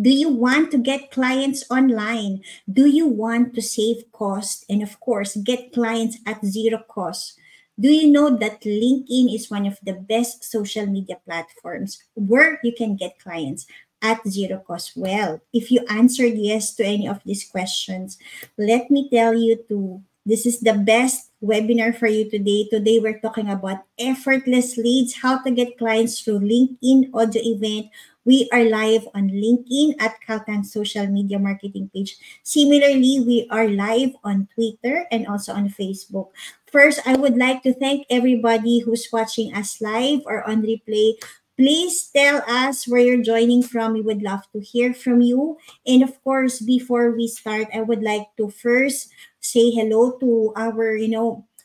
Do you want to get clients online? Do you want to save cost and, of course, get clients at zero cost? Do you know that LinkedIn is one of the best social media platforms where you can get clients at zero cost? Well, if you answered yes to any of these questions, let me tell you to this is the best webinar for you today. Today we're talking about effortless leads, how to get clients through LinkedIn audio event. We are live on LinkedIn at Caltan's social media marketing page. Similarly, we are live on Twitter and also on Facebook. First, I would like to thank everybody who's watching us live or on replay. Please tell us where you're joining from. We would love to hear from you. And of course, before we start, I would like to first say hello to our,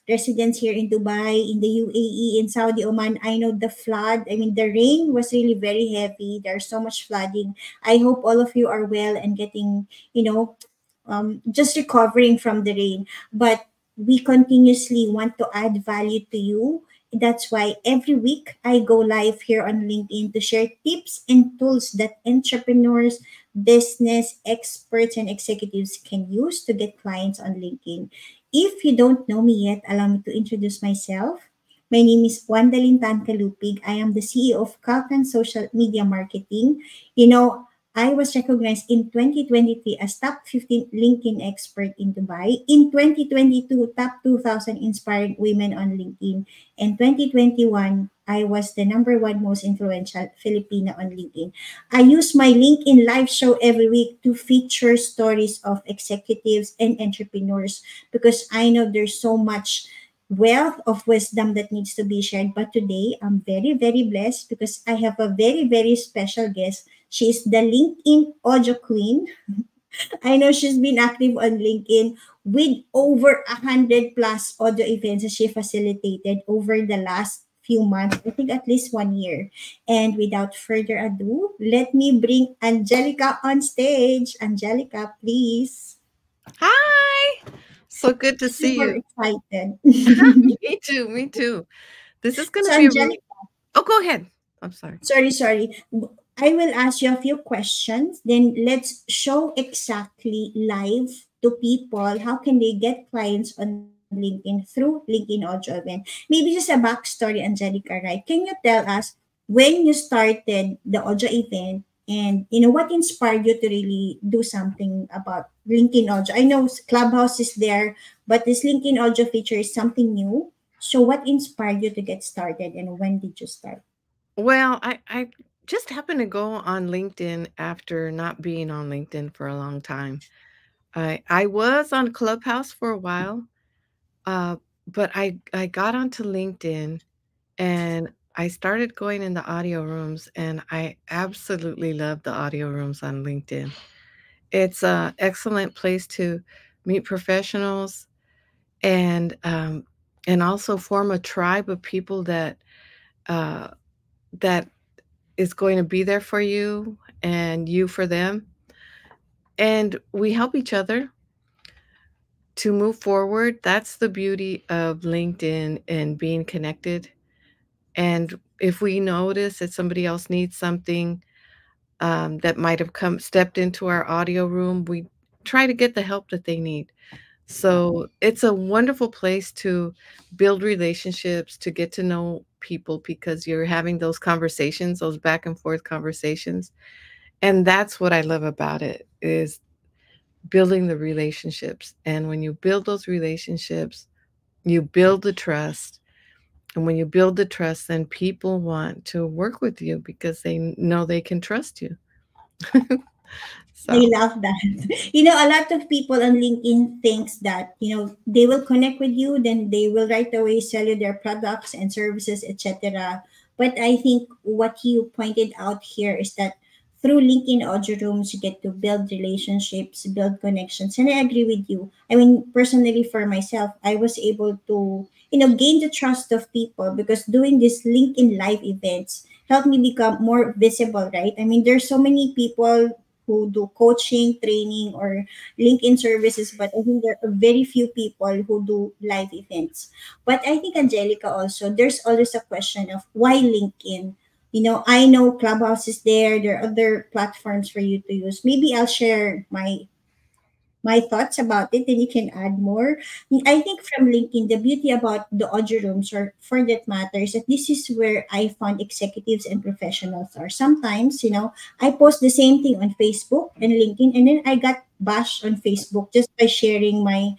residents here in Dubai, in the UAE, in Saudi Oman. I know the flood, I mean, the rain was really very heavy. There's so much flooding. I hope all of you are well and getting, just recovering from the rain. But we continuously want to add value to you. That's why every week I go live here on LinkedIn to share tips and tools that entrepreneurs, business experts, and executives can use to get clients on LinkedIn. If you don't know me yet, allow me to introduce myself. My name is Wandalin Tan Kalupig. I am the CEO of Kalkan Social Media Marketing. I was recognized in 2023 as top 15 LinkedIn expert in Dubai. In 2022, top 2,000 inspiring women on LinkedIn. And 2021, I was the number one most influential Filipina on LinkedIn. I use my LinkedIn live show every week to feature stories of executives and entrepreneurs because I know there's so much wealth of wisdom that needs to be shared. But today, I'm very, very blessed because I have a very, very special guest. She's the LinkedIn Audio Queen. I know she's been active on LinkedIn with over 100 plus audio events that she facilitated over the last few months, I think at least 1 year. And without further ado, let me bring Angelica on stage. Angelica, please. Hi. So good to see Super you. excited. Me too. Me too. This is going to So, be a really. Angelica, Oh, go ahead. I'm sorry. sorry. I will ask you a few questions. Then let's show exactly live to people how can they get clients on LinkedIn through LinkedIn Audio Event. Maybe just a backstory, Angelica, right? Can you tell us when you started the audio event and what inspired you to really do something about LinkedIn Audio? I know Clubhouse is there, but this LinkedIn Audio feature is something new. So what inspired you to get started and when did you start? Well, I just happened to go on LinkedIn after not being on LinkedIn for a long time. I was on Clubhouse for a while, uh, but I got onto LinkedIn and I started going in the audio rooms, and I absolutely love the audio rooms on LinkedIn. It's an excellent place to meet professionals and also form a tribe of people uh, that is going to be there for you and you for them. And we help each other to move forward. That's the beauty of LinkedIn and being connected. And if we notice that somebody else needs something that might have come stepped into our audio room, we try to get the help that they need. So it's a wonderful place to build relationships, to get to know people because you're having those conversations, those back and forth conversations. And that's what I love about it is building the relationships. And when you build those relationships, you build the trust. And when you build the trust, then people want to work with you because they know they can trust you. I So, love that. A lot of people on LinkedIn thinks that, they will connect with you, then they will right away sell you their products and services, etc. But I think what you pointed out here is that through LinkedIn audio rooms, you get to build relationships, build connections. And I agree with you. I mean, personally for myself, I was able to, gain the trust of people because doing these LinkedIn live events helped me become more visible, right? I mean, there's so many people who do coaching, training, or LinkedIn services, but I think there are very few people who do live events. But I think, Angelica, also, there's always a question of why LinkedIn? I know Clubhouse is there. There are other platforms for you to use. Maybe I'll share my thoughts about it, and you can add more. I think from LinkedIn, the beauty about the audio rooms, or for that matter, is that this is where I found executives and professionals are. Sometimes, I post the same thing on Facebook and LinkedIn, and then I got bashed on Facebook just by sharing my,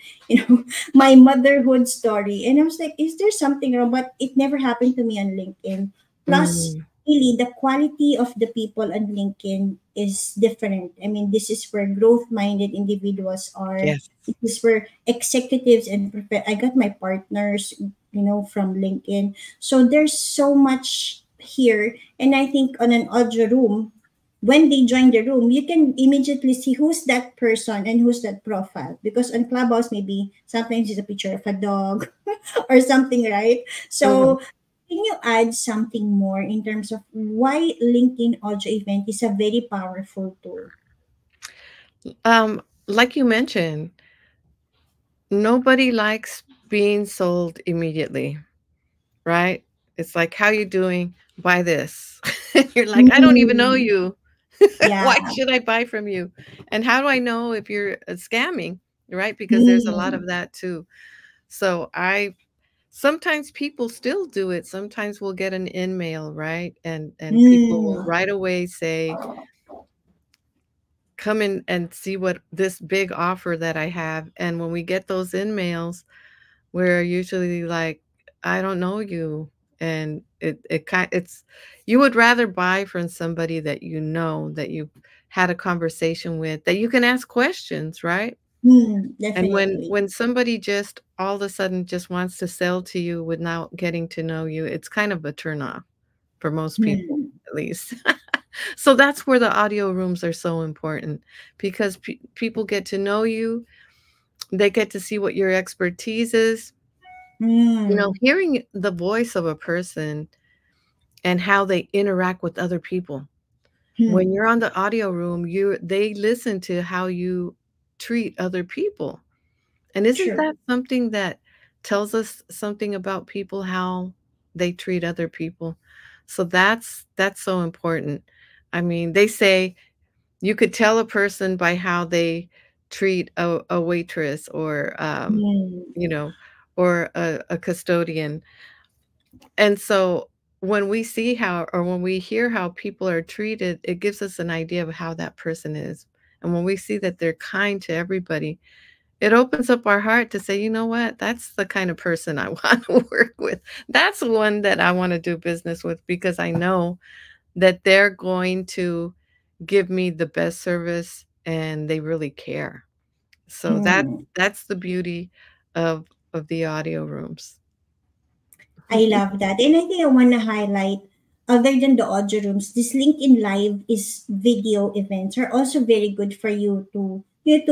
my motherhood story. And I was like, is there something wrong? But it never happened to me on LinkedIn. Plus, Mm, really, the quality of the people on LinkedIn is different. I mean, this is where growth-minded individuals are. yes. This is where executives and I got my partners, from LinkedIn. So there's so much here, and I think on an audio room, when they join the room, you can immediately see who's that person and who's that profile. Because on Clubhouse, maybe sometimes it's a picture of a dog or something, right? Mhm. So can you add something more in terms of why LinkedIn audio event is a very powerful tool? Like you mentioned, nobody likes being sold immediately, right? It's like, "How you doing? Buy this." You're like, "I don't even know Mm, you. yeah. Why should I buy from you? And how do I know if you're, scamming?" Right? Because there's a lot Mm, of that too. So I sometimes people still do it. Sometimes we'll get an in-mail, right? And people will mm, right away say, "Come in and see what this big offer that I have." And when we get those in-mails, we're usually like, "I don't know you." And it's you would rather buy from somebody that you know, that you've had a conversation with, that you can ask questions, right? And when definitely. somebody just all of a sudden just wants to sell to you without getting to know you, it's kind of a turn off for most people, Mm, at least. So that's where the audio rooms are so important, because people get to know you, they get to see what your expertise is. mm, Hearing the voice of a person and how they interact with other people. When mm, you're on the audio room, they listen to how you treat other people. And isn't true. that something that tells us something about people, how they treat other people? So that's so important. I mean, they say you could tell a person by how they treat a waitress, or Mm, you know, or a custodian. And so when we see how, or when we hear how people are treated, it gives us an idea of how that person is. And when we see that they're kind to everybody, it opens up our heart to say, "You know what? That's the kind of person I want to work with. That's the one that I want to do business with, because I know that they're going to give me the best service and they really care." So mm. that's the beauty of the audio rooms. I love that. And I think I want to highlight, other than the audio rooms, this LinkedIn Live is video events are also very good for you to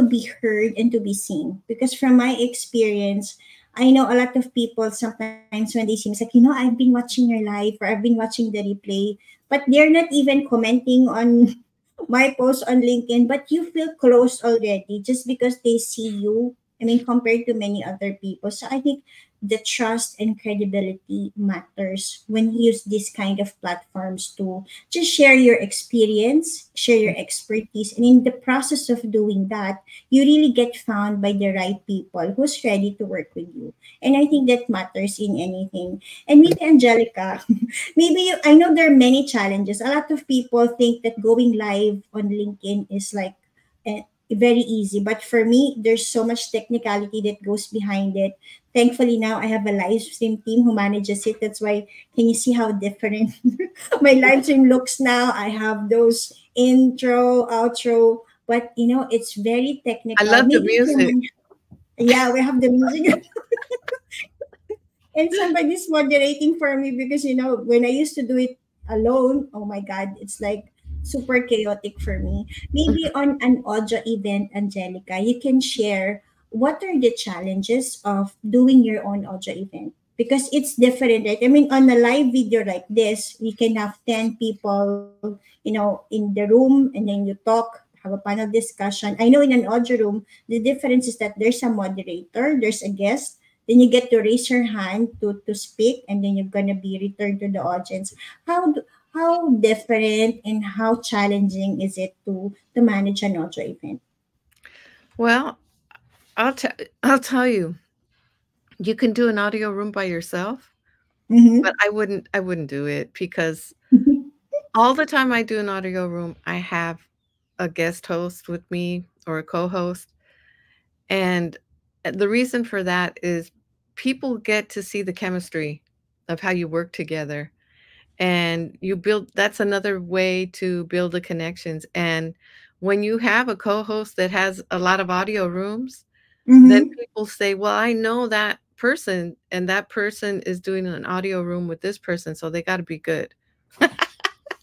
be heard and to be seen. Because from my experience, I know a lot of people sometimes when they see me, it's like, I've been watching your live, or I've been watching the replay, but they're not even commenting on my post on LinkedIn, but you feel close already just because they see you. I mean, compared to many other people. So I think the trust and credibility matters when you use this kind of platforms to just share your experience, share your expertise. And in the process of doing that, you really get found by the right people who's ready to work with you. And I think that matters in anything. And maybe Angelica, I know there are many challenges. A lot of people think that going live on LinkedIn is like very easy. But for me, there's so much technicality that goes behind it. Thankfully, now I have a live stream team who manages it. That's why, can you see how different my live stream looks now? I have those intro, outro, but it's very I technical. love the Maybe for music. me, yeah, we have the music. And somebody's moderating for me, because when I used to do it alone, oh my god, it's like super chaotic for me. Maybe on an audio event, Angelica, you can share what are the challenges of doing your own audio event, because it's different, right? I mean, on a live video like this, we can have 10 people, in the room, and then you talk, have a panel discussion. I know in an audio room, the difference is that there's a moderator, there's a guest, then you get to raise your hand to speak, and then you're gonna be returned to the audience. How how different and how challenging is it to manage an audio event? Well, I'll tell you, you can do an audio room by yourself, but Mm-hmm. I wouldn't do it because all the time I do an audio room, I have a guest host with me or a co-host, and the reason for that is people get to see the chemistry of how you work together, and you build that's another way to build the connections, and when you have a co-host that has a lot of audio rooms, then Mm-hmm. people say, "Well, I know that person, and that person is doing an audio room with this person, so they gotta be good."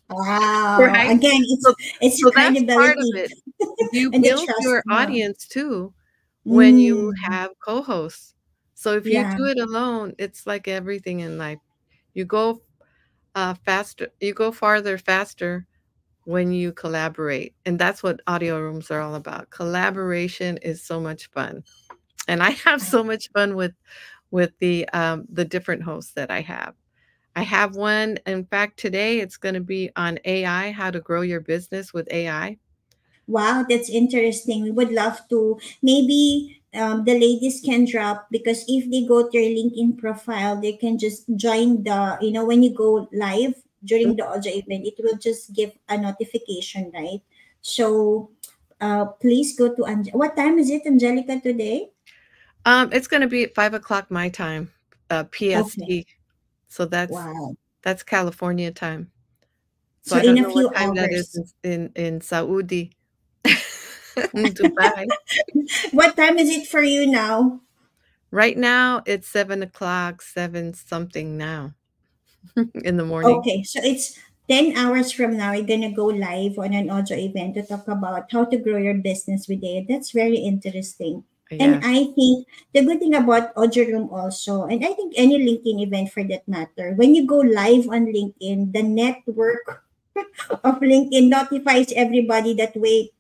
Wow. Right? Again, So it's your so that's part of credibility it. You and the build trust. your Yeah. audience too when you Mm. have co-hosts. So if you Yeah. do it alone, it's like everything in life. You go, you go farther faster when you collaborate, and that's what audio rooms are all about. Collaboration is so much fun, and I have so much fun with the different hosts that I have. I have one, in fact, today it's gonna be on AI, how to grow your business with AI. Wow, that's interesting. We would love to. Maybe the ladies can drop because if they go to your LinkedIn profile, they can just join when you go live during the audio event, it will just give a notification, right? So please go to what time is it, Angelica, today? It's gonna be at 5 o'clock my time, Okay. PST. So Wow. that's California time. So So I in don't a know what few time that is hours. in Saudi, in Dubai. What time is it for you now? Right now, it's 7 o'clock, 7 something now in the morning. Okay, so it's 10 hours from now, you're going to go live on an audio event to talk about how to grow your business with it. That's very interesting. And Yes. I think the good thing about Audio Room also, and I think any LinkedIn event for that matter, when you go live on LinkedIn, the network of LinkedIn notifies everybody that, wait,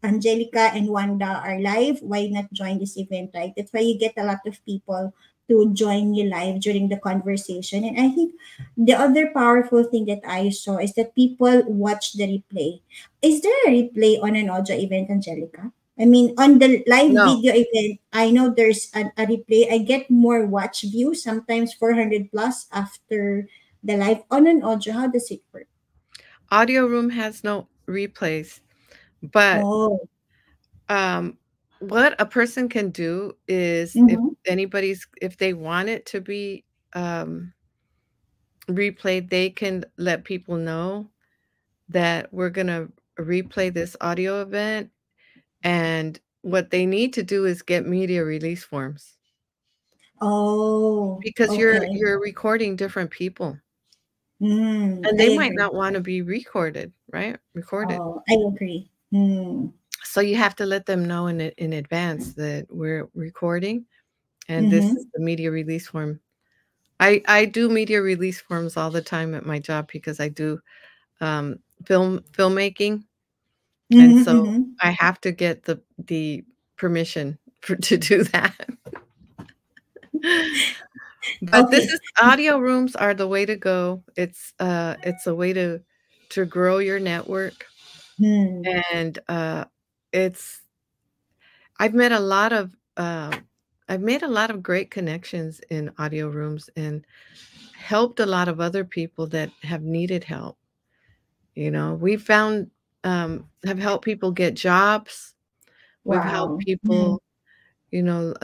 Angelica and Wanda are live. Why not join this event, right? That's why you get a lot of people to join you live during the conversation. And I think the other powerful thing that I saw is that people watch the replay. Is there a replay on an audio event, Angelica? I mean, on the live No, video event, I know there's a replay. I get more watch views, sometimes 400 plus after the live. On an audio, how does it work? audio room has no replays, but, Oh. um, what a person can do is Mm-hmm. if they want it to be, um, replayed, they can let people know that we're gonna replay this audio event, and what they need to do is get media release forms Oh, because okay. you're recording different people, and I they might agree. not wanna be recorded, right? Recorded. Oh, I agree. So you have to let them know in advance that we're recording, and this is Mm-hmm. the media release form. I do media release forms all the time at my job because I do, filmmaking, and Mm-hmm. so Mm-hmm. I have to get the permission for to do that. But this Okay. is audio rooms are the way to go. It's a way to grow your network, Hmm. and, it's I've met a lot of, I've made a lot of great connections in audio rooms and helped a lot of other people that have needed help. You know, we found, have helped people get jobs. We've helped Wow. Mm-hmm. people, you know,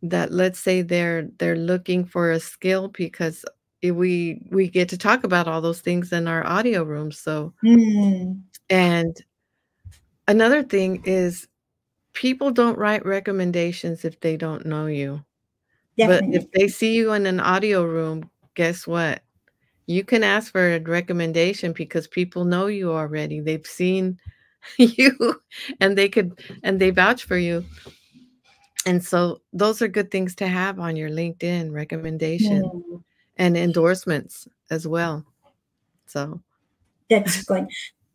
that let's say they're looking for a skill because we get to talk about all those things in our audio room. So, Mm, and another thing is people don't write recommendations if they don't know you. But if definitely. they see you in an audio room, guess what? You can ask for a recommendation because people know you already. They've seen you and they vouch for you. And so those are good things to have on your LinkedIn recommendation Hmm. and endorsements as well. So, That's good.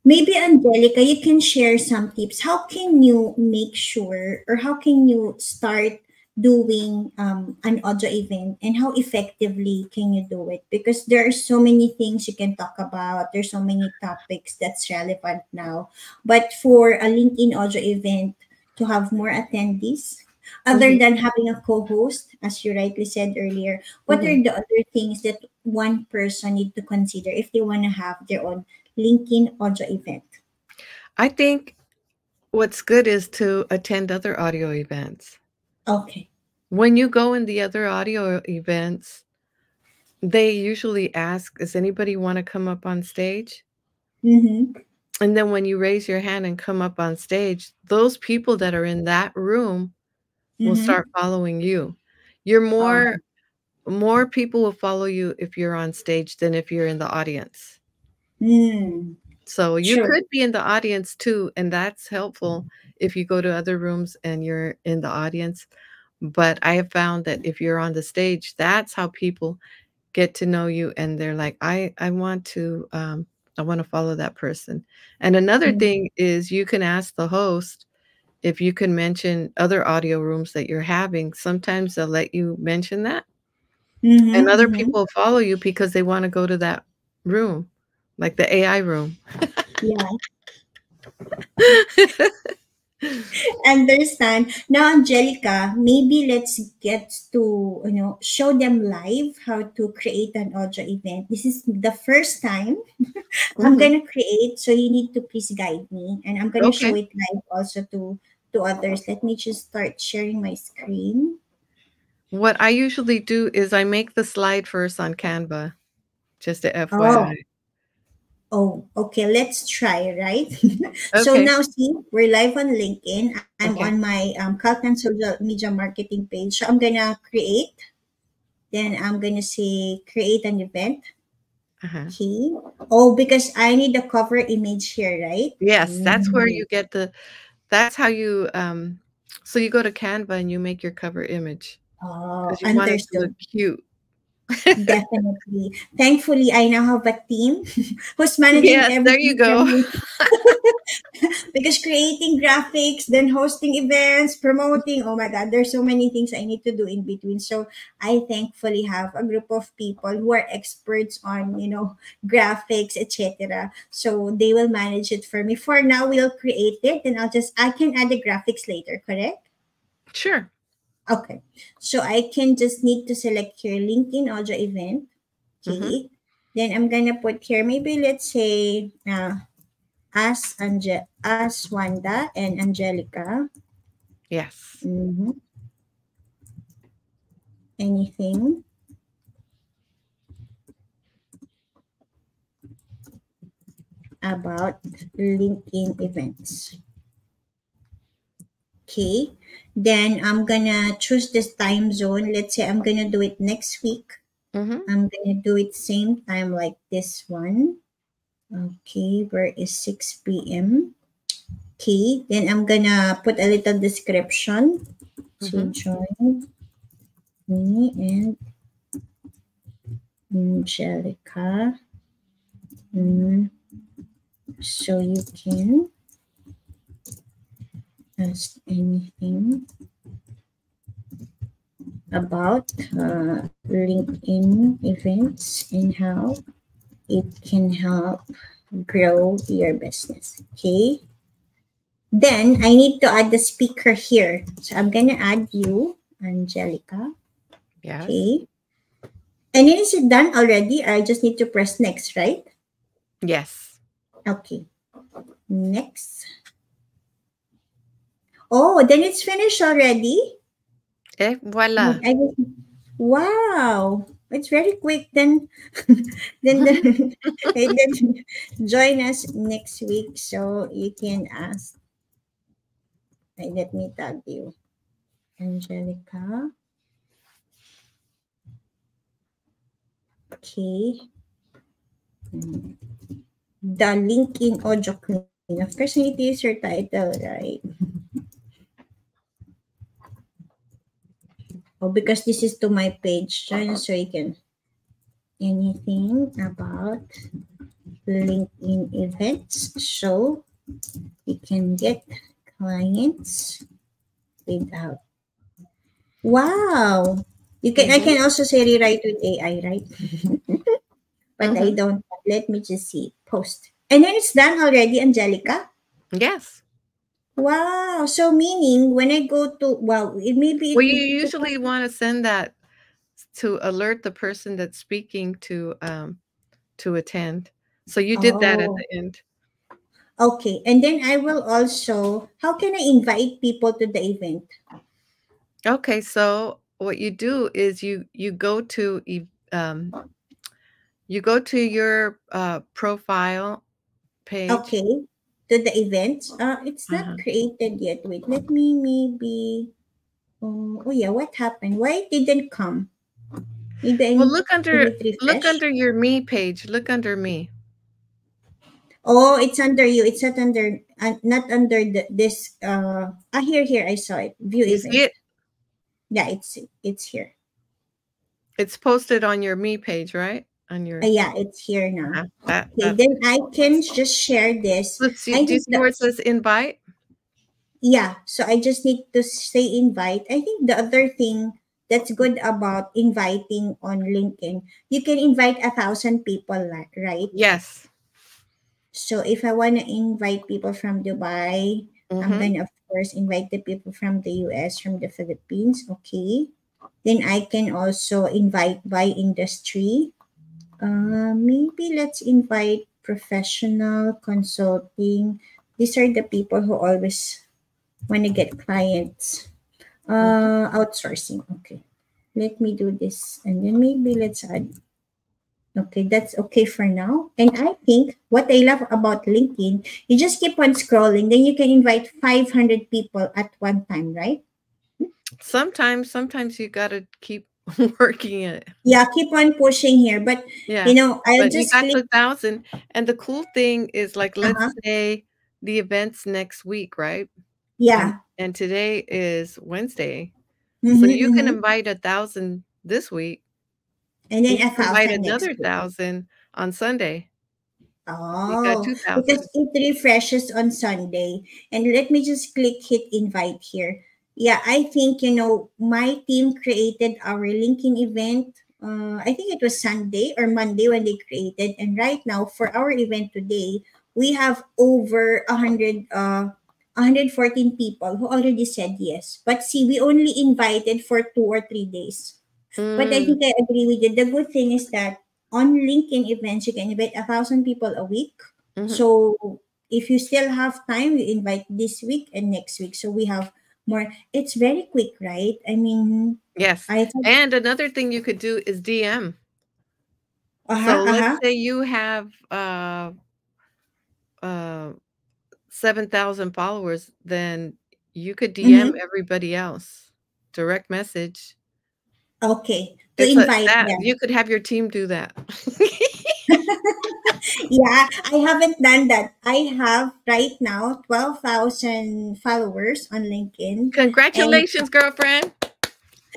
Maybe Angelica, you can share some tips. How can you make sure, or how can you start doing an audio event, and how effectively can you do it? Because there are so many things you can talk about. There's so many topics that's relevant now. But for a LinkedIn audio event to have more attendees, other Mhm, than having a co-host, as you rightly said earlier, what are mhm. the other things that one person need to consider if they want to have their own LinkedIn audio event? I think what's good is to attend other audio events. Okay. When you go in the other audio events, they usually ask, "Does anybody wanna come up on stage?" Mm-hmm. And then when you raise your hand and come up on stage, those people that are in that room will Mm-hmm. start following you. You're Oh. more people will follow you if you're on stage than if you're in the audience. Mm. So you True. could be in the audience too, and that's helpful if you go to other rooms and you're in the audience. But I have found that if you're on the stage, that's how people get to know you and they're like, I want to follow that person. And another Mm-hmm. thing is you can ask the host if you can mention other audio rooms that you're having. Sometimes they'll let you mention that. And Mm-hmm. other Mm-hmm. people follow you because they wanna go to that room, like the AI room. Yeah. Understand. Now, Angelica, maybe let's get to, show them live how to create an audio event. This is the first time I'm Mhm. gonna create, so you need to please guide me, and I'm gonna show Okay. it live also to others. Let me just start sharing my screen. What I usually do is I make the slide first on Canva, just a Oh, FYI. oh, okay. Let's try, right? So Okay, now, see, we're live on LinkedIn. I'm on okay. my Kalkan social media marketing page. So I'm gonna create. Then I'm gonna say create an event. Uh-huh. Okay. Oh, because I need the cover image here, right? Yes, that's where Mm. you get that's how you, so you go to Canva and you make your cover image Oh, because you want it to look understood. cute. Definitely. Thankfully, I now have a team who's managing Yes, there you everything from go. me. Because creating graphics, then hosting events, promoting, oh my God, there's so many things I need to do in between. So I thankfully have a group of people who are experts on, graphics, etc. So they will manage it for me. For now, we'll create it, and I can add the graphics later, correct? Sure. Okay. So I can just need to select here LinkedIn audio event. Mhm. Okay. Then I'm gonna put here, maybe let's say as Wanda and Angelica. Yes. Mhm. Anything about LinkedIn events. Okay. Then I'm gonna choose this time zone. Let's say I'm gonna do it next week. Mhm. I'm gonna do it same time like this one. Okay, where is 6 p.m.? Okay, then I'm gonna put a little description. So Mhm. join me and Angelica. Mm, so you can ask anything about LinkedIn events and how it can help grow your business. Okay. Then I need to add the speaker here. So I'm gonna add you, Angelica. Yes. Okay. And then is it done already? I just need to press next, right? Yes. Okay. Next. Oh, then it's finished already. Et Like voilà. I just, wow, it's very quick. Then, then then join us next week so you can ask. Let me tag you, Angelica. Okay, the link in audio clean. Of course, I need to use your title, right? Oh, because this is to my page, join us so you can anything about LinkedIn events so you can get clients without. Wow. I Mm-hmm. can also say rewrite with AI, right? But I Mm-hmm. don't. Let me just see. Post. And then it's done already, Angelica. Yes. Wow. So meaning when I go to, wow, maybe Well, it you needs to usually want to send that to alert the person that's speaking to attend. So you did that at oh, the end. okay. And then I will also, how can I invite people to the event? Okay, so what you do is you go to your profile page. Okay. To the event. It's not Uh-huh. created yet. Wait, let me maybe, oh yeah, what happened? Why it didn't come? Maybe I Well, need to hit look refresh. under your me page. Look under me. Oh, it's under you. It's not under this. Here, I saw it. View You see event. it? Yeah, it's here. It's posted on your me page, right? On your Yeah, it's here now. Okay, that. then I can just share this. Let's see. I Do you think see where it says invite? yeah, so I just need to say invite. I think the other thing that's good about inviting on LinkedIn, you can invite 1,000 people, right? Yes. So if I want to invite people from Dubai, I'm Mm-hmm. gonna of course invite the people from the US, from the Philippines. Okay. Then I can also invite by industry. Maybe let's invite professional consulting. These are the people who always want to get clients. Mm-hmm. Outsourcing. Okay. Let me do this, and then maybe let's add. Okay, that's okay for now. And I think what I love about LinkedIn, you just keep on scrolling, then you can invite 500 people at one time, right? Sometimes you gotta keep working it. Yeah, keep on pushing here. But, Yeah, I'll but you just got click. the 1,000, and the cool thing is, like, let's Uh-huh. say the event's next week, right? And Yeah. and today is Wednesday, so Mm-hmm, you can mm-hmm. invite 1,000 this week, And then and you a can invite thousand next another week. 1,000 on Sunday. You got Oh, because 2,000. it refreshes on Sunday. And let me just click hit invite here. Yeah, I think, my team created our LinkedIn event. I think it was Sunday or Monday when they created. And right now, for our event today, we have over 114 people who already said yes. But see, we only invited for 2 or 3 days. But I Mm, think I agree with you. The good thing is that on LinkedIn events, you can invite 1,000 people a week. mhm. So if you still have time, you invite this week and next week. So we have more. It's very quick, right? I mean, Yes, I thought, and another thing you could do is DM. uh-huh, So let's uh-huh. say you have, uh 7,000 followers, then you could DM Mm-hmm. everybody else. Direct message. Okay. To It's a invite that them. you could have your team do that. Yeah, I haven't done that. I have right now 12,000 followers on LinkedIn. And Congratulations, girlfriend.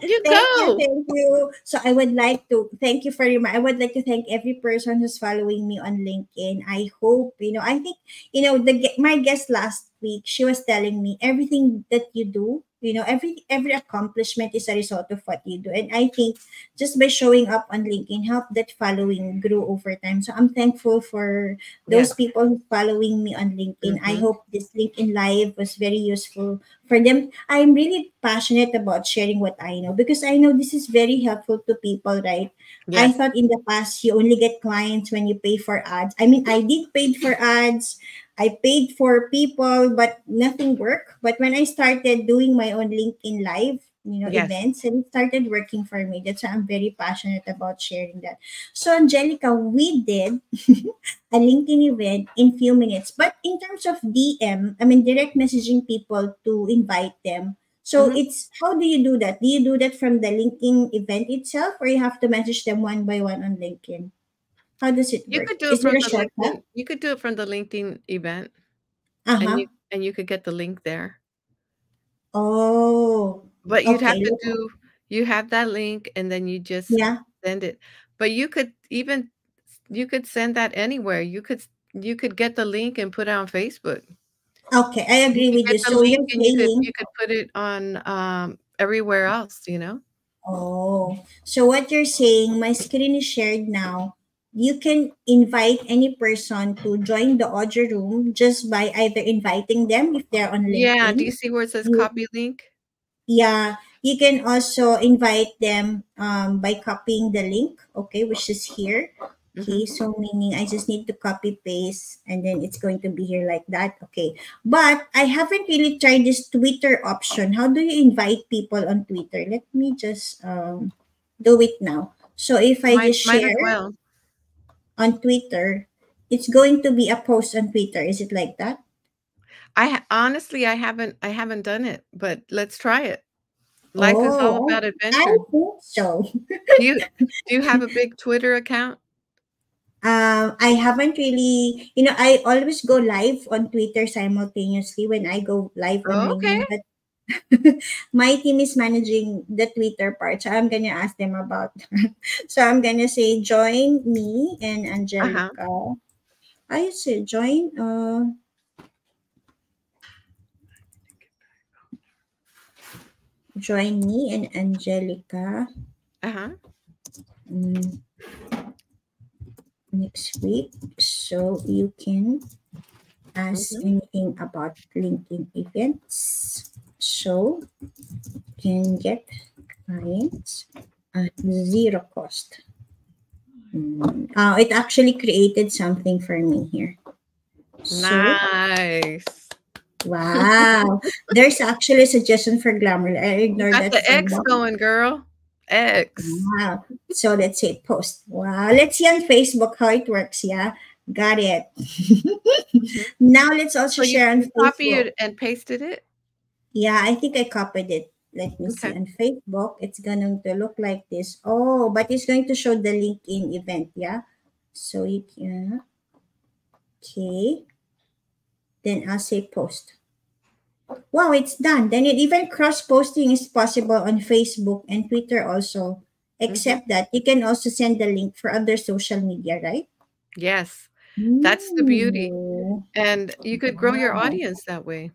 You thank you, go. thank you. So I would like to thank you for your. I would like to thank every person who's following me on LinkedIn. I hope I think my guest last week. She was telling me everything that you do. Every accomplishment is a result of what you do, and I think just by showing up on LinkedIn, help that following grow over time. So I'm thankful for those Yes. people who following me on LinkedIn. I Mhm. hope this LinkedIn Live was very useful for them. I'm really passionate about sharing what I know because I know this is very helpful to people, right? I Yes. thought in the past you only get clients when you pay for ads. I mean, I did paid for ads. I paid for people, but nothing worked. But when I started doing my own LinkedIn live, Yes. events, and it started working for me. That's why I'm very passionate about sharing that. So, Angelica, we did a LinkedIn event in few minutes. But in terms of DM, I mean direct messaging people to invite them. So Mhm. it's how do you do that? Do you do that from the LinkedIn event itself, or you have to message them one by one on LinkedIn? How does it You work? could do it Is there from a the shortcut? LinkedIn event, and Uh-huh. you could get the link there. Oh, But okay. you have that link, and then you just Yeah. send it. But you could send that anywhere. You could get the link and put it on Facebook. Okay, I You agree could with get you. the So link, you're and you saying, could put it on, everywhere else, you know? Oh, so what you're saying, my screen is shared now. You can invite any person to join the audio room just by either inviting them if they're on Yeah, do you LinkedIn. see where it says You, copy link? yeah, you can also invite them by copying the link, okay, which is here. Okay, Mhm. so meaning I just need to copy paste and then it's going to be here like that. Okay, but I haven't really tried this Twitter option. How do you invite people on Twitter? Let me just do it now. So if I Might just might as share well. on Twitter, it's going to be a post on Twitter. Is it like that? Honestly, I haven't done it, but let's try it. Life is all Oh, about I adventure. think so. Do you do you have a big Twitter account? I haven't really, I always go live on Twitter simultaneously when I go live on Oh, okay. LinkedIn, but my team is managing the Twitter part, so I'm gonna ask them about that. So I'm gonna say join me and Uh-huh. Angelica. I say join me and Angelica Uh-huh. mm, next week, so you can ask Mhm. anything about LinkedIn events. So can get clients at zero cost. It actually created something for me here. So, Nice. wow. There's actually a suggestion for Glamour. I You ignored got that the for X now. going, girl. X. Wow. So let's say post. Wow. Let's see on Facebook how it works. Yeah. Got it. Mhm. Now let's also So you share on you copy Facebook. it and pasted it? Yeah, I think I copied it. Let me see. Okay. On Facebook, it's going to look like this. Oh, but it's going to show the LinkedIn event. Yeah. So you can, okay. Then I'll say post. Wow, it's done. Then it even cross posting is possible on Facebook and Twitter also. Mhm. Except that you can also send the link for other social media, right? Yes. That's the beauty. Hmm. And you could grow your Wow. audience that way.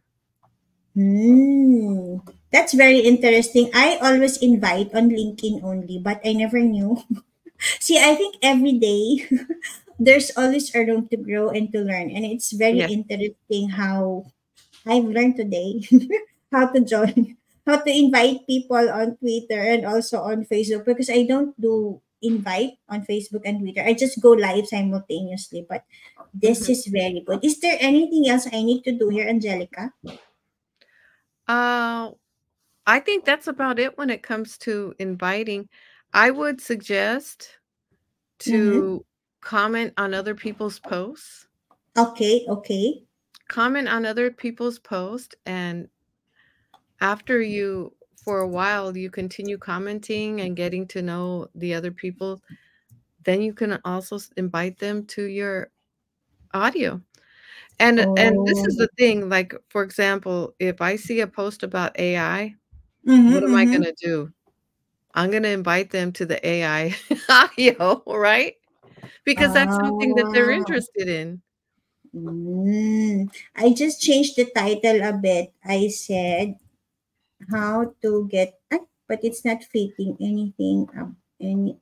Hmm. That's very interesting. I always invite on LinkedIn only, but I never knew. See, I think every day there's always a room to grow and to learn. And it's very Yes. interesting how I've learned today how to join, how to invite people on Twitter and also on Facebook because I don't do invite on Facebook and Twitter. I just go live simultaneously. But this Mhm. is very good. Is there anything else I need to do here, Angelica? Uh, I think that's about it when it comes to inviting. I would suggest Mm-hmm. to comment on other people's posts. Okay, okay. Comment on other people's posts, and after you for a while, you continue commenting and getting to know the other people, then you can also invite them to your audio. And this is Oh. the thing, like, for example, if I see a post about AI, what Mm-hmm, am I mm-hmm. gonna do? I'm gonna invite them to the AI audio, right? Because that's something that they're Ah. interested in. I just changed the title a bit. I said how to get, but it's not fitting anything. Any,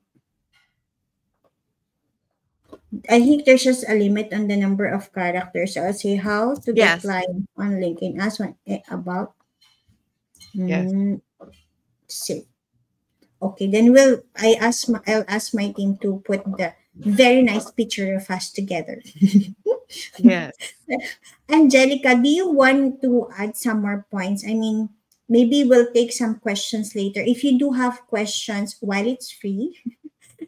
I think there's just a limit on the number of characters. So I'll say how to get Yes, clients on LinkedIn. Ask one about. yes. Mm, see. Okay, then I'll ask my team to put the very nice picture of us together. Yes. Angelica, do you want to add some more points? I mean, maybe we'll take some questions later. If you do have questions while it's free,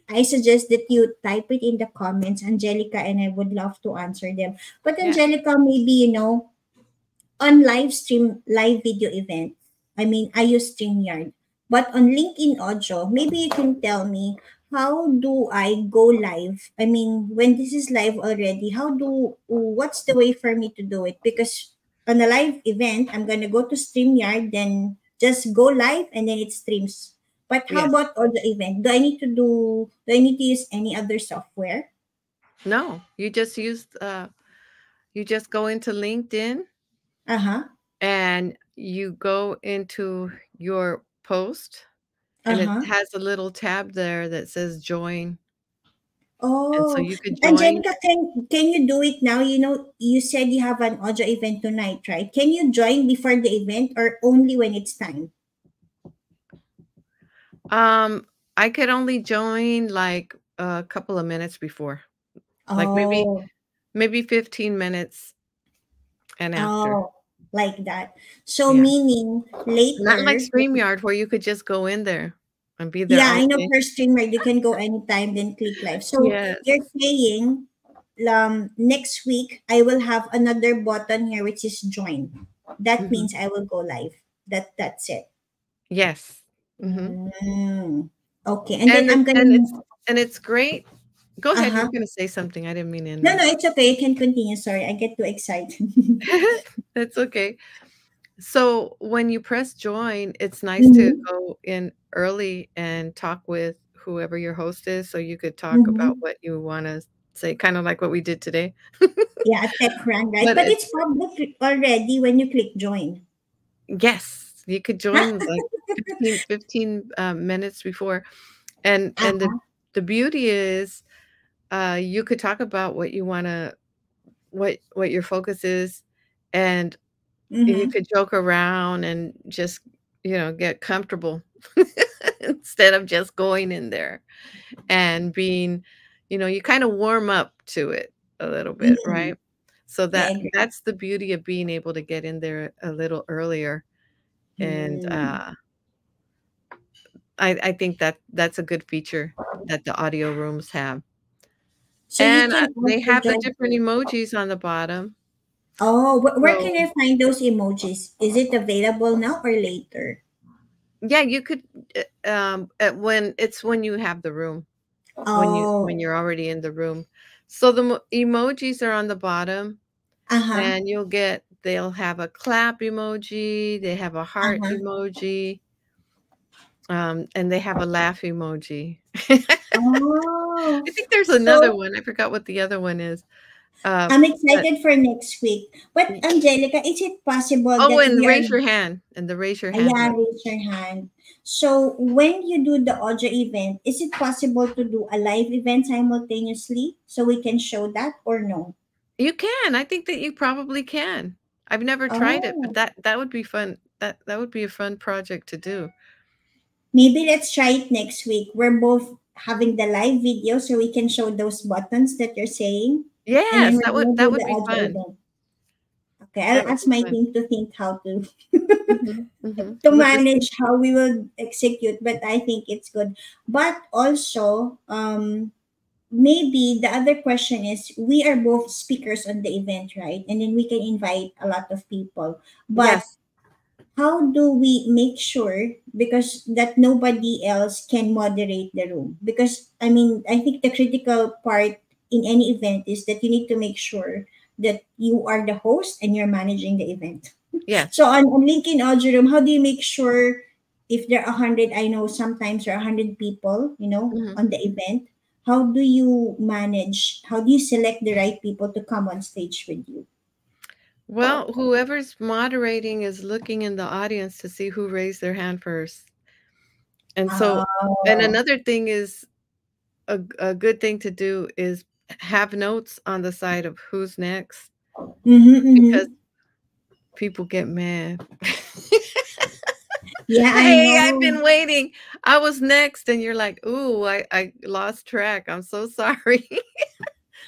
I suggest that you type it in the comments, Angelica, and I would love to answer them. But Yeah. Angelica, maybe, on live stream, live video event, I mean, I use StreamYard. But on LinkedIn Audio, maybe you can tell me how do I go live? I mean, when this is live already, what's the way for me to do it? Because on a live event, I'm going to go to StreamYard, then just go live and then it streams. But how Yes. about audio event? Do I need to use any other software? No, you just go into LinkedIn Uh-huh. and you go into your post, and it Uh-huh. has a little tab there that says join, and so Oh, you could join. Angelica, can you do it now? You know, you said you have an audio event tonight, right? Can you join before the event or only when it's time? Um, I could only join like a couple of minutes before, like Oh, maybe 15 minutes and after. oh, like that. So Yeah. meaning Not like later, StreamYard where you could just go in there and be there yeah, all I know day. per streamer you can go anytime, then click live. So Yes. you're saying next week I will have another button here which is join. That Mhm. means I will go live. That's it. Yes. Mhm. Mm. Okay, and then I'm And gonna. it's great. Go ahead, you Uh-huh. were gonna say something. I didn't mean to No, no, interrupt. it's okay. You can continue. Sorry, I get too excited. That's okay. So when you press join, it's nice to Mm-hmm. go in early and talk with whoever your host is, so you could talk about Mm-hmm. what you wanna say, kind of like what we did today. Yeah, a tech run, right? But But it's it's public already when you click join. yes, you could join like 15 minutes before, and Uh-huh. the beauty is, you could talk about what you wanna what your focus is, and you Mm-hmm. could joke around and just, get comfortable instead of just going in there and being you kinda warm up to it a little bit, Mm-hmm. right? So I that agree. that's the beauty of being able to get in there a little earlier, and, Mm. I think that that's a good feature that the audio rooms have. So you And, can they also have the join. different emojis on the bottom. Oh, where So can I find those emojis? Is it available now or later? yeah, you could, when you have the room, when Oh, you're already in the room. So the emojis are on the bottom, uh-huh. and they'll have a clap emoji, they have a heart Uh-huh. emoji, and they have a laugh emoji. Oh, I think there's another so one, I forgot what the other one is, uh, I'm but excited for next week. But Angelica, is it possible oh, that and we are, raise your hand, and the raise your hand yeah, button. raise your hand. So when you do the audio event, is it possible to do a live event simultaneously so we can show that or no? You can, I think that you probably can. I've never tried it, but Oh, that would be fun. That would be a fun project to do. maybe let's try it next week. We're both having the live video so we can show those buttons that you're saying. And then Yes, we're going to that do would the be audio fun. event. Okay, That I'll would ask be my fun. team to think how to Mhm, mhm. to With this manage how we will execute, but I think it's good. But also, maybe the other question is we are both speakers on the event, right? And then we can invite a lot of people. But yes, how do we make sure because that nobody else can moderate the room? Because I mean, I think the critical part in any event is that you need to make sure that you are the host and you're managing the event. So yes. on LinkedIn Audio Room, how do you make sure if there are 100, I know sometimes there are 100 people, Mhm. on the event, how do you manage, how do you select the right people to come on stage with you? Well, whoever's moderating is looking in the audience to see who raised their hand first. And so and Oh. another thing is a good thing to do is have notes on the side of who's next Mm-hmm, because mm-hmm. people get mad. Yeah, I "Hey, I've know. been waiting. I was next," and you're like, "Ooh, I lost track. I'm so sorry."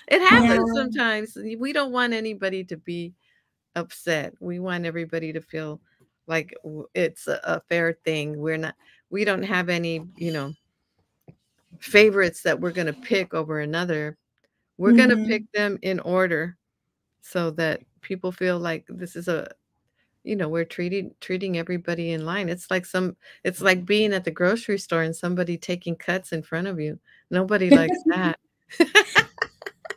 It Yeah. happens sometimes. We don't want anybody to be upset. We want everybody to feel like it's a fair thing. We don't have any, favorites that we're going to pick over another. We're going to pick Mm-hmm. them in order so that people feel like this is we're treating everybody in line. It's like being at the grocery store and somebody taking cuts in front of you. Nobody likes that.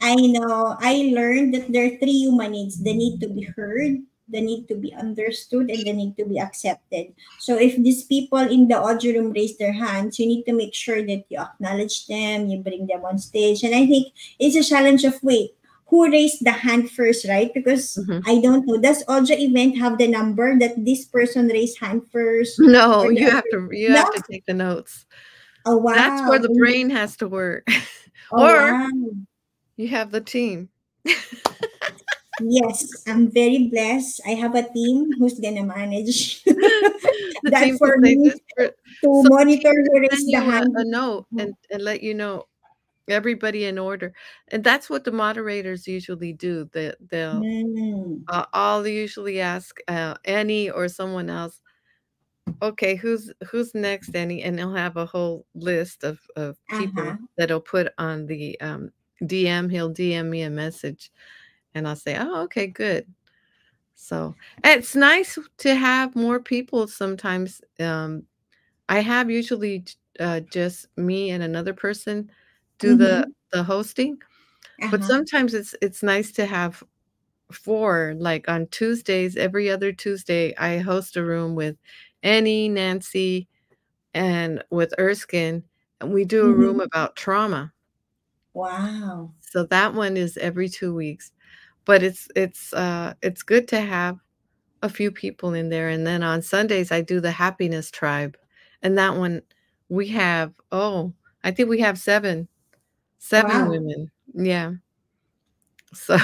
I know. I learned that there are three human needs. The need to be heard, the need to be understood, and the need to be accepted. So if these people in the audio room raise their hands, you need to make sure that you acknowledge them, you bring them on stage. And I think it's a challenge of wait. who raised the hand first, right? Because Mhm. I don't know. Does Audio event have the number that this person raised hand first or No, the other? you No? have to take the notes. Oh That's where wow. the brain has to work. Oh Or wow. you have the team. Yes, I'm very blessed. I have a team who's gonna manage The that team can for say me this per to so the team monitor can who raised send the you a hand. note and let you know everybody in order, and that's what the moderators usually do. They'll Mm. I'll usually ask, Annie or someone else, "Okay, who's next, Annie?" And they'll have a whole list of people Uh-huh. that he'll put on the, DM. He'll DM me a message, and I'll say, "Oh, okay, good." So, it's nice to have more people sometimes. I have usually just me and another person do Mm-hmm. the hosting, but Uh-huh. sometimes it's nice to have 4, like, on Tuesdays, every other Tuesday, I host a room with Annie, Nancy, and with Erskine, and we do a room Mm-hmm. about trauma. Wow. So that one is every 2 weeks, but it's good to have a few people in there, and then on Sundays, I do the happiness tribe, and that one we have, I think we have 7 Wow. women. Yeah. So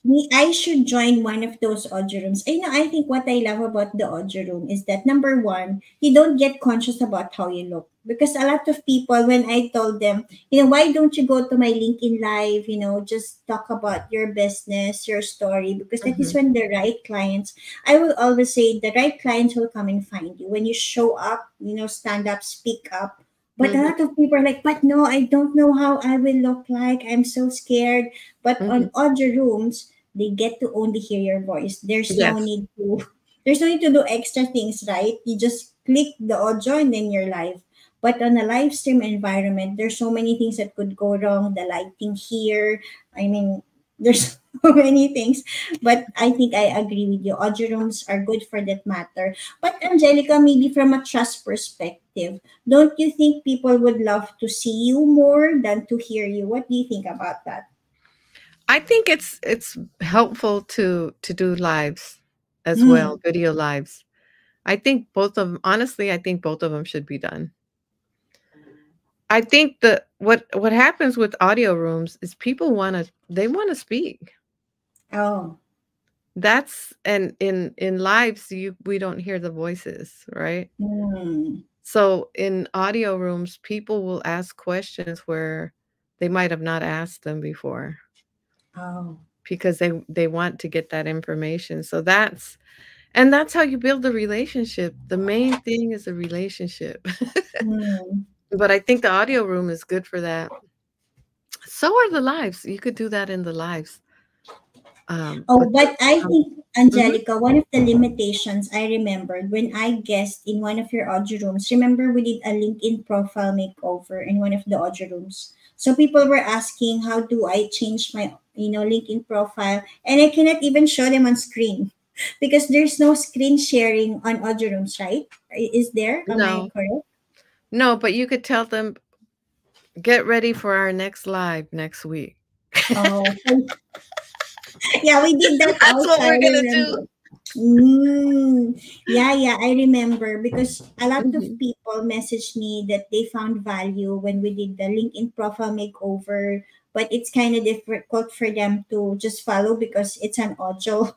Me, I should join one of those audio rooms. I think what I love about the audio room is that number one, you don't get conscious about how you look. Because a lot of people, when I told them, why don't you go to my LinkedIn Live, just talk about your business, your story, because that is Mhm. when the right clients, I will always say the right clients will come and find you. When you show up, stand up, speak up. But a Mhm. lot of people are like, but no, I don't know how I will look like. I'm so scared. But Mhm. on audio rooms, they get to only hear your voice. Yes. There's no need to do extra things, right? You just click the audio and then you're live. But on a live stream environment, there's so many things that could go wrong. The lighting here, I mean, there's so many things. But I think I agree with you. Audio rooms are good for that matter. But Angelica, maybe from a trust perspective, don't you think people would love to see you more than to hear you? What do you think about that? I think it's helpful to do lives as well, Hmm. video lives. I think both of 'em honestly, I think both of them should be done. I think the what happens with audio rooms is people they wanna speak. Oh. That's and in lives, we don't hear the voices, right? Hmm. So, in audio rooms, people will ask questions where they might have not asked them before Oh. because they want to get that information. So that's how you build a relationship. The main thing is a relationship. Hmm. But I think the audio room is good for that. So are the lives. You could do that in the lives. Oh, But but I um, think, mhm. Angelica, one of the limitations I remembered when I guest in one of your audio rooms, remember we did a LinkedIn profile makeover in one of the audio rooms. So people were asking, how do I change my, LinkedIn profile? And I cannot even show them on screen because there's no screen sharing on audio rooms, right? Is there? Am I No. correct? No, but you could tell them, "Get ready for our next live next week." Oh, yeah, we did that That's also. what I we're gonna do. remember. Yeah, yeah, I remember because a lot of Mhm. people messaged me that they found value when we did the LinkedIn profile makeover, but it's kind of difficult for them to just follow because it's an audio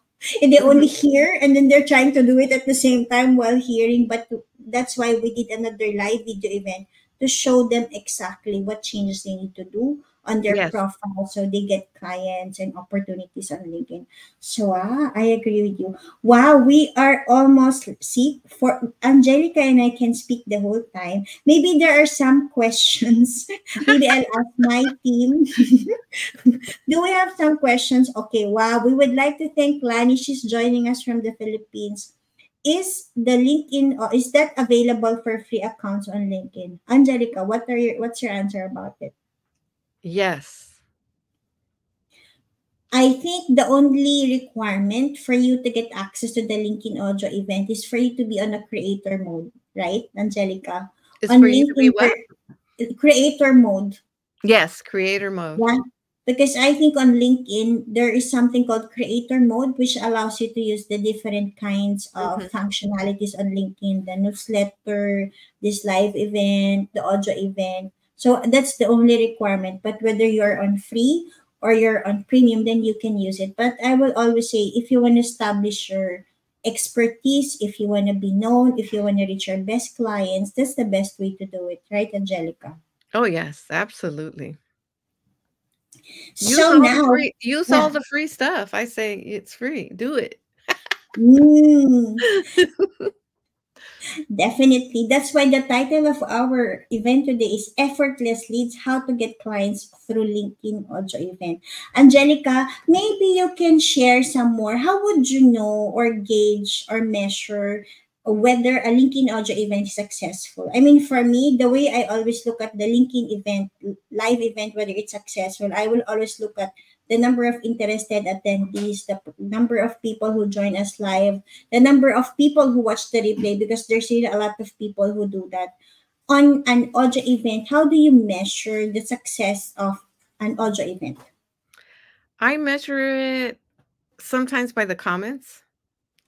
and they only Mhm. hear and then they're trying to do it at the same time while hearing. But that's why we did another live video event to show them exactly what changes they need to do on their Yes. profile so they get clients and opportunities on LinkedIn. So I agree with you. Wow, we are almost, see, for Angelica and I can speak the whole time. Maybe there are some questions. Maybe I'll ask my team. Do we have some questions? Okay, wow. We would like to thank Lani. She's joining us from the Philippines. Is the LinkedIn or is that available for free accounts on LinkedIn? Angelica, what's your answer about it? Yes. I think the only requirement for you to get access to the LinkedIn audio event is for you to be on a creator mode, right, Angelica? It's On for you to be LinkedIn, what? creator mode. Yes, creator mode. Yeah. Because I think on LinkedIn there is something called creator mode, which allows you to use the different kinds of Mhm. functionalities on LinkedIn, the newsletter, this live event, the audio event. So that's the only requirement. But whether you're on free or you're on premium, then you can use it. But I will always say, if you want to establish your expertise, if you want to be known, if you want to reach your best clients, that's the best way to do it, right, Angelica? Oh, yes, absolutely. So now, Use all yeah. the free stuff. I say it's free. Do it. Mm. Definitely. That's why the title of our event today is Effortless Leads, How to Get Clients Through LinkedIn Audio Event. Angelica, maybe you can share some more. How would you know or gauge or measure whether a LinkedIn Audio event is successful? I mean, for me, the way I always look at the LinkedIn event, live event, whether it's successful, I will always look at the number of interested attendees, the number of people who join us live, the number of people who watch the replay, because there's really a lot of people who do that. On an audio event, how do you measure the success of an audio event? I measure it sometimes by the comments.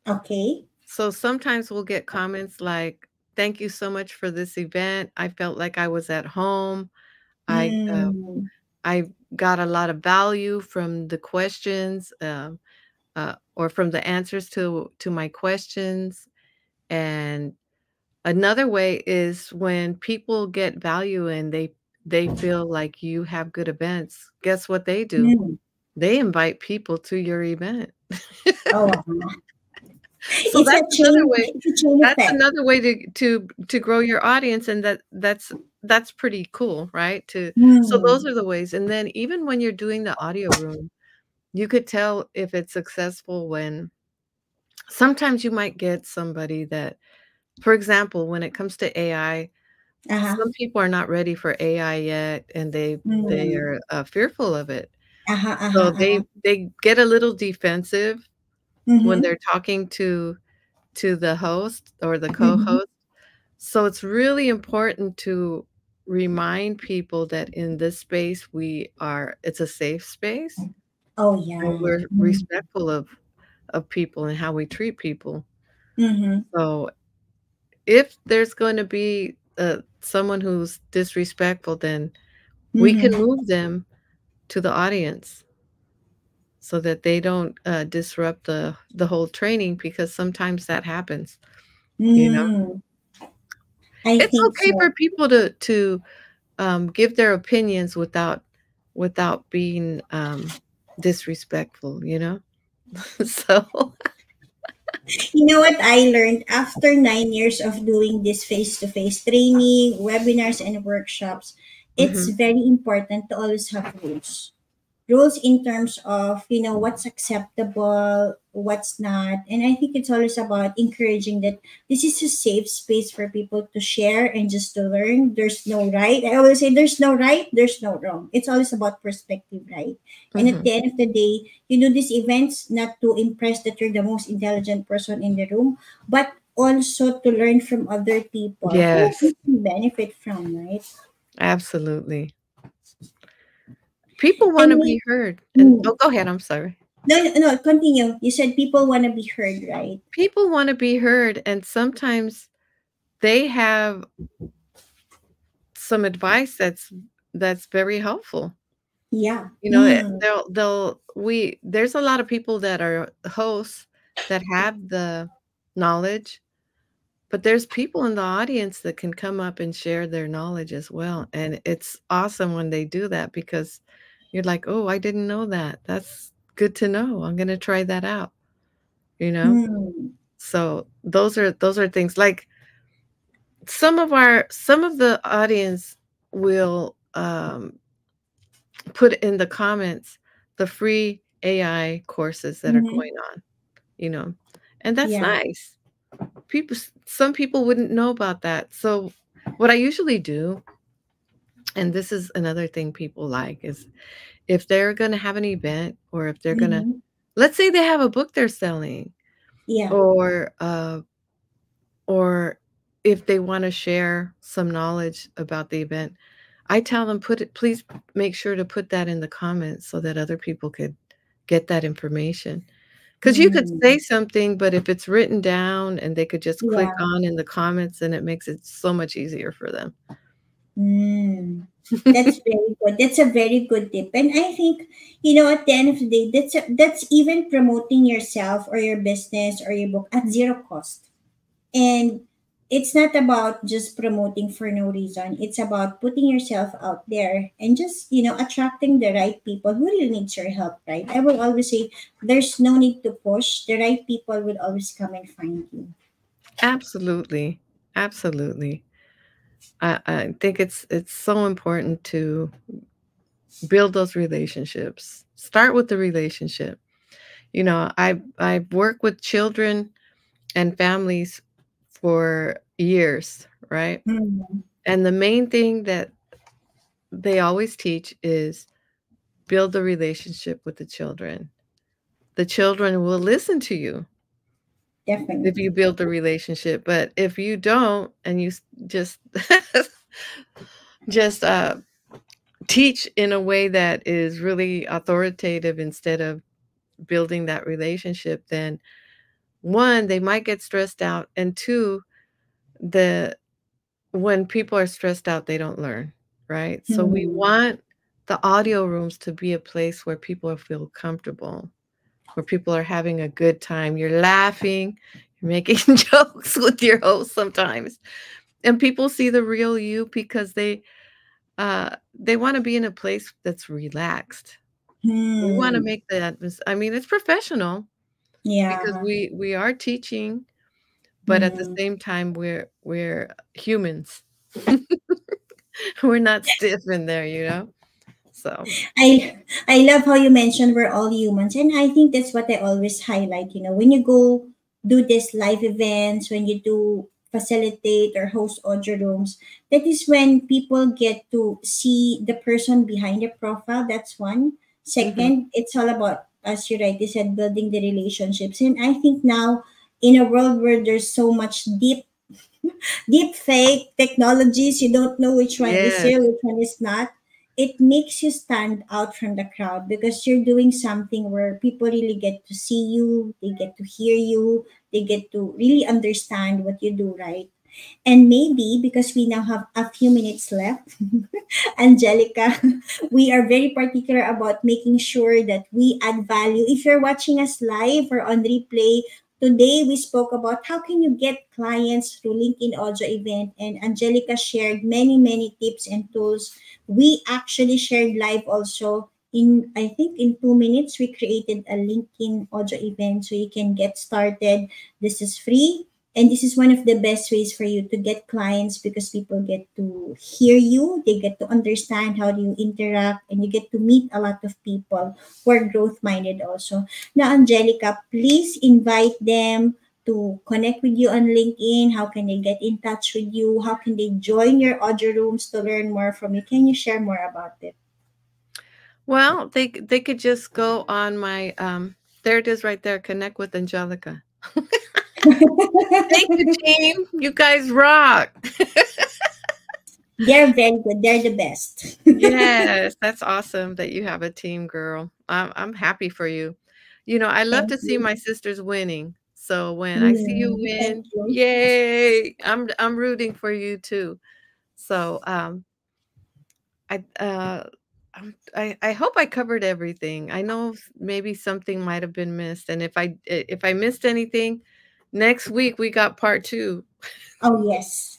Okay. So sometimes we'll get comments like, "Thank you so much for this event. I felt like I was at home. I uh, Mm, I got a lot of value from the questions, or from the answers to my questions." And another way is when people get value and they feel like you have good events. Guess what they do? mm. They invite people to your event. Oh, So it's a chain. It's a chain that's effect. another way to grow your audience, and that's pretty cool, right? To So those Mm, are the ways, and then even when you're doing the audio room, you could tell if it's successful when sometimes you might get somebody that, for example, when it comes to AI, uh-huh. some people are not ready for AI yet, and they Mm, are, fearful of it. uh-huh, So uh-huh, uh-huh. they get a little defensive when Mm-hmm, they're talking to the host or the mm-hmm. co-host. So it's really important to remind people that in this space it's a safe space, Oh, and yeah. we're Mm, respectful of people and how we treat people. mm-hmm, So if there's going to be someone who's disrespectful, then we can mm-hmm, move them to the audience so that they don't disrupt the whole training, because sometimes that happens. You know, mm. I it's think okay for so. people to give their opinions without being disrespectful. You know, so. You know what I learned after 9 years of doing this face to face training, webinars, and workshops? It's Mhm. very important to always have rules. Rules in terms of, what's acceptable, what's not. And I think it's always about encouraging that this is a safe space for people to share and just to learn. There's no right. I always say there's no right, there's no wrong. It's always about perspective, right? And at Mhm. the end of the day, you do these events not to impress that you're the most intelligent person in the room, but also to learn from other people who Yes, you can benefit from, right? absolutely. People want to And be heard. And mm, oh, go ahead. I'm sorry. no, no, no, continue. You said people want to be heard, right? People want to be heard, and sometimes they have some advice that's very helpful. Yeah. You know, Mm. they'll we there's a lot of people that are hosts that have the knowledge, but there's people in the audience that can come up and share their knowledge as well, and it's awesome when they do that because you're like, "Oh, I didn't know that. That's good to know. I'm gonna try that out," you know? Mm. So, those are things like some of the audience will, put in the comments the free AI courses that are Mm-hmm. going on, you know, and that's Yeah. nice. Some people wouldn't know about that. So what I usually do, and this is another thing people like, is if they're gonna have an event or if they're gonna, Mm-hmm. let's say they have a book they're selling, Yeah. or or if they wanna share some knowledge about the event, I tell them, please make sure to put that in the comments so that other people could get that information. Because you could Hmm. say something, but if it's written down and they could just click Yeah. on in the comments, then it makes it so much easier for them. Mm. That's very good. That's a very good tip. And I think, at the end of the day, that's even promoting yourself or your business or your book at zero cost. And it's not about just promoting for no reason. It's about putting yourself out there and just, attracting the right people who really needs your help, right? I will always say there's no need to push. The right people will always come and find you. Absolutely. Absolutely. I think it's so important to build those relationships. Start with the relationship. I've worked with children and families for years, right? Mm. And the main thing that they always teach is build a relationship with the children. The children will listen to you if you Definitely. build a relationship, but if you don't and just just teach in a way that is really authoritative instead of building that relationship, then one, they might get stressed out, and two, the when people are stressed out, they don't learn, right? So we Hmm. want the audio rooms to be a place where people feel comfortable, where people are having a good time. You're laughing, you're making jokes with your host sometimes. And people see the real you because they want to be in a place that's relaxed. We want to Hmm. make the I mean, it's professional because Yeah. we are teaching, but at the Hmm. same time we're humans. We're not stiff in there, you know? So, I love how you mentioned we're all humans, and I think that's what I always highlight. When you go do these live events, when you do facilitate or host audio rooms, that is when people get to see the person behind the profile. That's one. mhm. Second, it's all about, as you rightly said, building the relationships. And I think now in a world where there's so much deep fake technologies, you don't know which one is Yes. real, which one is not. It makes you stand out from the crowd because you're doing something where people really get to see you, they get to hear you, they get to really understand what you do, right? And maybe because we now have a few minutes left, Angelica, we are very particular about making sure that we add value. If you're watching us live or on replay, today we spoke about how can you get clients through LinkedIn Audio event, and Angelica shared many, many tips and tools. We actually shared live also. I think in 2 minutes we created a LinkedIn Audio event so you can get started. This is free, and this is one of the best ways for you to get clients because people get to hear you, they get to understand how do you interact, and you get to meet a lot of people who are growth minded also. Now, Angelica, please invite them to connect with you on LinkedIn. How can they get in touch with you? How can they join your audio rooms to learn more from you? Can you share more about it? Well, they could just go on my there it is right there, connect with Angelica. Thank you, team. You guys rock. They're very good. They're the best. Yes, that's awesome that you have a team, girl. I'm happy for you. I love Thank to see you. my sisters winning. So when I see you Mm, thank win, you. yay! I'm rooting for you too. So I I hope I covered everything. I know maybe something might have been missed, and if I missed anything, next week we got part two. Oh, yes.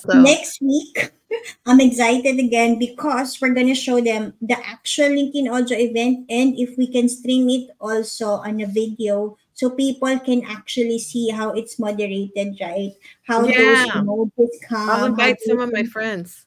So Next week, I'm excited again because we're gonna show them the actual LinkedIn Audio event, and if we can stream it also on a video so people can actually see how it's moderated, right? How those yeah, emojis I'll come, how invite they some of my can. friends.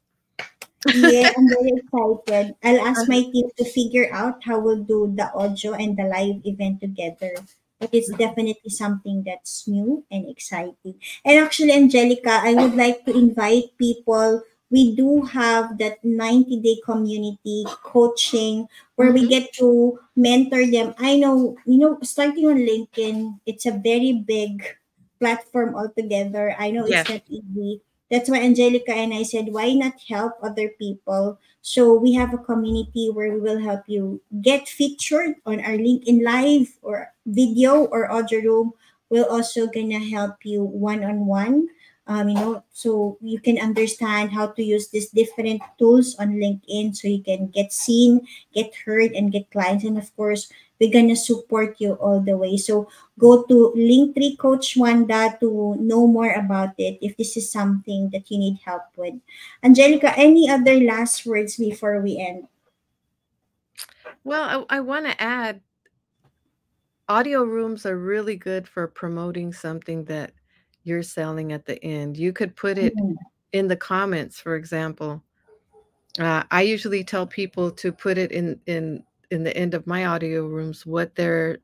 Yeah, I'm very excited. I'll ask my team to figure out how we'll do the audio and the live event together. But it's definitely something that's new and exciting. And actually, Angelica, I would like to invite people. We do have that 90-day community coaching where we Mhm. get to mentor them. I know, starting on LinkedIn, it's a very big platform altogether. I know it's Yes. not easy. That's why Angelica and I said, why not help other people? So we have a community where we will help you get featured on our LinkedIn Live or video or audio room. We're also gonna help you one on one. So you can understand how to use these different tools on LinkedIn so you can get seen, get heard, and get clients. And of course, we're gonna support you all the way. So go to Linktree Coach Wanda to know more about it if this is something that you need help with. Angelica, any other last words before we end? Well, I want to add, audio rooms are really good for promoting something that you're selling at the end. You could put it Mhm. in the comments, for example. I usually tell people to put it in the end of my audio rooms what they're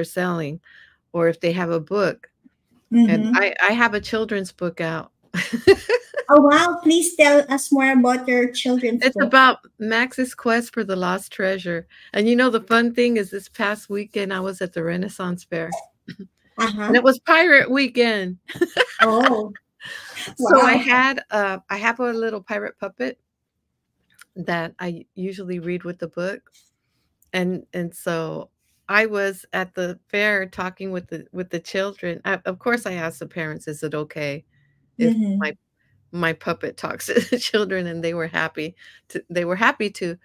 selling, or if they have a book. And Mm-hmm. I have a children's book out. Oh wow! Please tell us more about your children's It's book. about Max's quest for the lost treasure. And the fun thing is, this past weekend I was at the Renaissance Fair, Uh and huh. it was pirate weekend. Oh So wow. I have a little pirate puppet that I usually read with the book. And so I was at the fair talking with the children. Of course I asked the parents, is it okay if Mm-hmm. my puppet talks to the children, and they were happy to.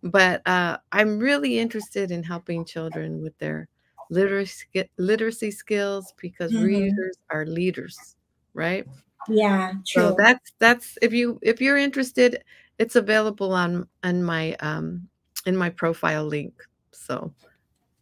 But I'm really interested in helping children with their literacy skills, because Mm-hmm. readers are leaders, right? Yeah. So True. that's if you're interested, it's available in my profile link. So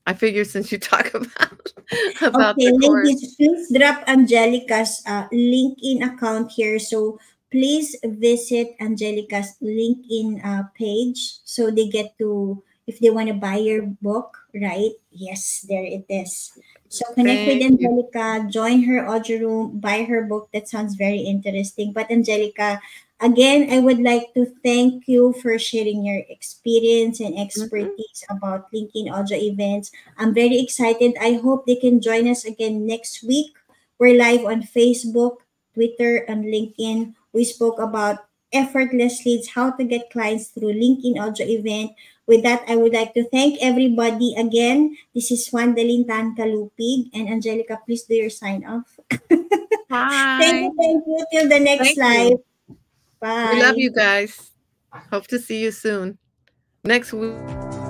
I figure, since you talk about Okay, the course. ladies, please drop Angelica's LinkedIn account here. So please visit Angelica's LinkedIn page so they get to, if they want to buy your book, right? Yes, there it is. So connect with Thank you. Angelica, join her audio room, buy her book. That sounds very interesting. But Angelica, again, I would like to thank you for sharing your experience and Mhm. expertise about LinkedIn audio events. I'm very excited. I hope they can join us again next week. We're live on Facebook, Twitter, and LinkedIn. We spoke about effortless leads, how to get clients through LinkedIn audio event. With that, I would like to thank everybody again. This is Wandalin Tan Kalupig, and Angelica, please do your sign off. Thank Hi. you, thank you. Till the next Thank live. you. We love Bye. you guys. Hope to see you soon. Next week.